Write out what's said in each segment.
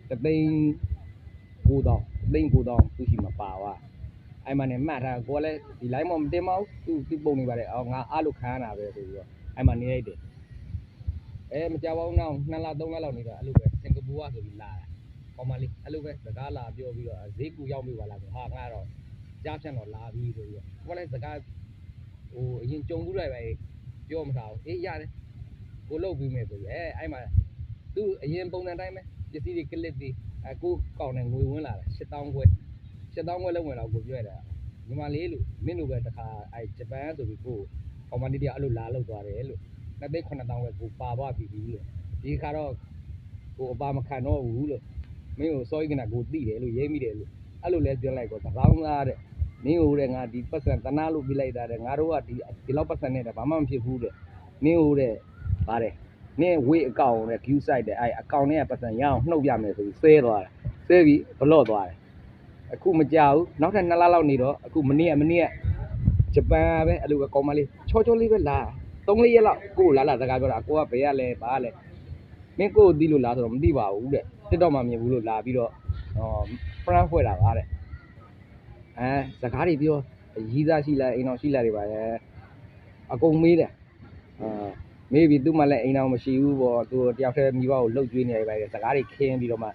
တသိန်း9,000သူရှိမှာပါသွားအဲ့မှာနေမှတ်ထားကိုကလည်းဒီ line မတင်မအောင်သူပုံနေပါတယ်ငါအားလို့ခံရတာပဲဆိုပြီးတော့အဲ့မှာနေလိုက်တယ်မကြောက်အောင်နောက်2လ3လလောက်နေတာအဲ့လိုပဲစင်ကာပူကဆိုပြီးလာတာကောင်းပါလေအဲ့လိုပဲစကားလာပြောပြီးတော့ဈေးကူရောက်ပြီပါလားဟာငါတော့ကြားဖြတ်တော့လာပြီဆိုပြီးတော့ကိုကလည်းစကားဟိုအရင်ကြုံဘူးတယ်ပဲပြောမထားဘူးရတယ်ကိုလုတ်ပြီးမယ်ဆိုပြီးအဲ့မှာသူအရင်ပုံစံတိုင်းပဲပစ္စည်းတွေကလစ်ပြီးကိုကောင်းတဲ့ငွေဝင်လာတယ်8000ခွဲလောက်ဝင်တော့ကိုပြောရတယ်ညီမလေးလို့မင်းတို့ပဲတခါဂျပန်ဆိုပြီးကိုကောင်မလေးတယောက်အဲ့လိုလာလောက်သွားတယ်လို့2,900ပဲကိုပါသွားပြီလို့ဒီခါတော့ကိုအပါမခံတော့ဘူးလို့မင်းကိုစောကြီးကနာကိုတိတယ်လို့ရေးမိတယ်လို့အဲ့လိုလဲပြောလိုက်တော့တပေါင်းသားတဲ့မင်းဟိုတဲ့ငါဒီပတ်စံတနာလို့ပြလိုက်တာတဲ့ငါတို့ကဒီလောက်ပတ်စံနဲ့ဘာမှမဖြစ်ဘူးတဲ့မင်းဟိုတဲ့ပါတယ်နင်းဝေးအကောင့်နဲ့ view site တဲ့အဲ့အကောင့်နဲ့ပတ်စံရအောင်နှုတ်ပြမယ်ဆိုပြီးဆဲသွားတယ်ဆဲပြီးဘလော့သွားတယ်အခုမကြောက်ဘူးနောက်ထပ်2လလောက်နေတော့အခုမနေ့ကဂျပန်ပဲအဲ့လိုပဲကောင်းမလေးချောလေးပဲလာ3-4ရက်လောက်ကိုလာစကားပြောတာကိုကဘယ်ရလဲဘာလဲမင်းကိုသိလို့လားဆိုတော့မသိပါဘူးတဲ့ TikTok မှာမြင်ဘူးလို့လာပြီးတော့friend ဖွဲ့တာပါတဲ့စကားတွေပြောရီးသားရှိလားအိမ်အောင်ရှိလားတွေပါရဲ့အကုန်မေးတယ်မေးပြီးသူ့မှလည်းအိမ်အောင်မရှိဘူးပေါ့သူတယောက်တည်းမိဘကိုလှုပ်ကြွေးနေရပါရဲ့စကားတွေခင်းပြီးတော့မှ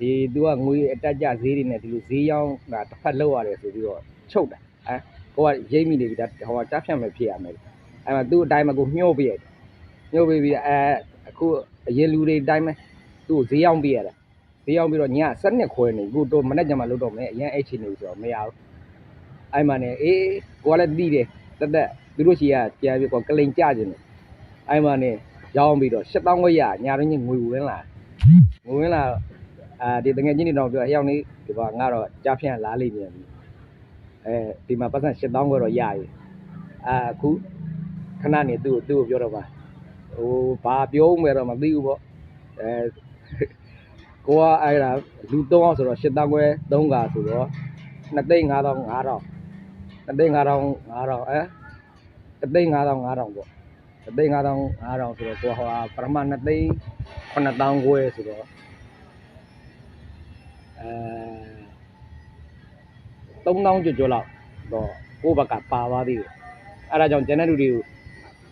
ဒီသူကငွေအတက်ကြဈေးတွေနဲ့ဒီလိုဈေးရောက်တာတစ်ဖက်လောက်ရတယ်ဆိုပြီးတော့ချုပ်တာကိုကရိပ်မိနေပြီဒါဟိုကကြားဖြတ်မယ်ဖြစ်ရမယ်အဲ့မှာသူ့အတိုင်းမှာကိုညှို့ပေးရတယ်ညှို့ပေးပြီးအခုအရင်လူတွေအတိုင်းပဲသူ့ကိုဈေးရောက်ပေးရတယ်ဈေးရောက်ပြီးတော့ည7:00ခွဲနေကိုတော့မနေ့ကမှလုတ်တော့မယ်အရင်အဲ့ချိန်နေဆိုတော့မရဘူးအဲ့မှာနေကိုကလည်းတီးတယ်တက်သူတို့ရှိရပြန်ပြီးကလိန်ကြခြင်းတယ်အဲ့မှာနေရောင်းပြီးတော့7,000ခွဲရညာတော့ငွေဝင်လာဒီတငယ်ချင်းတွေတော့ပြောအယောက်နေဒီပါငါတော့ကြားဖြန့်လာလိမ့်မယ်ဒီမှာပတ်စံ7,000ခွဲတော့ရပြီအခုခဏနေသူ့ကိုပြောတော့ပါဟိုဘာပြောဦးမယ်တော့မသိဘူးပေါ့ကိုကအဲ့ဒါလူ3အောင်ဆိုတော့7,000ခွဲ3ကာဆိုတော့2,500,500 2,500,500 1,500,500ပေါ့1,500,500ဆိုတော့ကိုဟိုပထမ2,900,000ခွဲဆိုတော့3,000ကျော်လောက်တော့ကိုယ့်ဘက်ကပါသွားသေးတယ်အဲ့ဒါကြောင့်ကျန်တဲ့လူတွေကို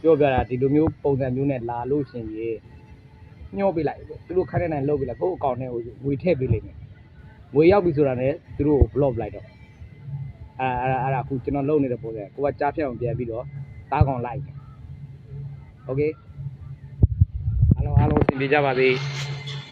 ပြောပြတာဒီလိုမျိုးပုံစံမျိုးနဲ့လာလို့ရှင်ရေညှို့ပေးလိုက်သူတို့ခိုင်းတဲ့နိုင်လုပ်ပေးလိုက်ကိုယ့်အကောင့်ထဲကိုငွေထည့်ပေးလိုက်မယ်ငွေရောက်ပြီဆိုတာနဲ့သူတို့ကို block လိုက်တော့အဲ့ဒါအခုကျွန်တော်လုပ်နေတဲ့ပုံစံကိုကကြားဖြတ်အောင်ပြန်ပြီးတော့တားကောင်လိုက်โอเคအားလုံးအဆင်ပြေကြပါစေ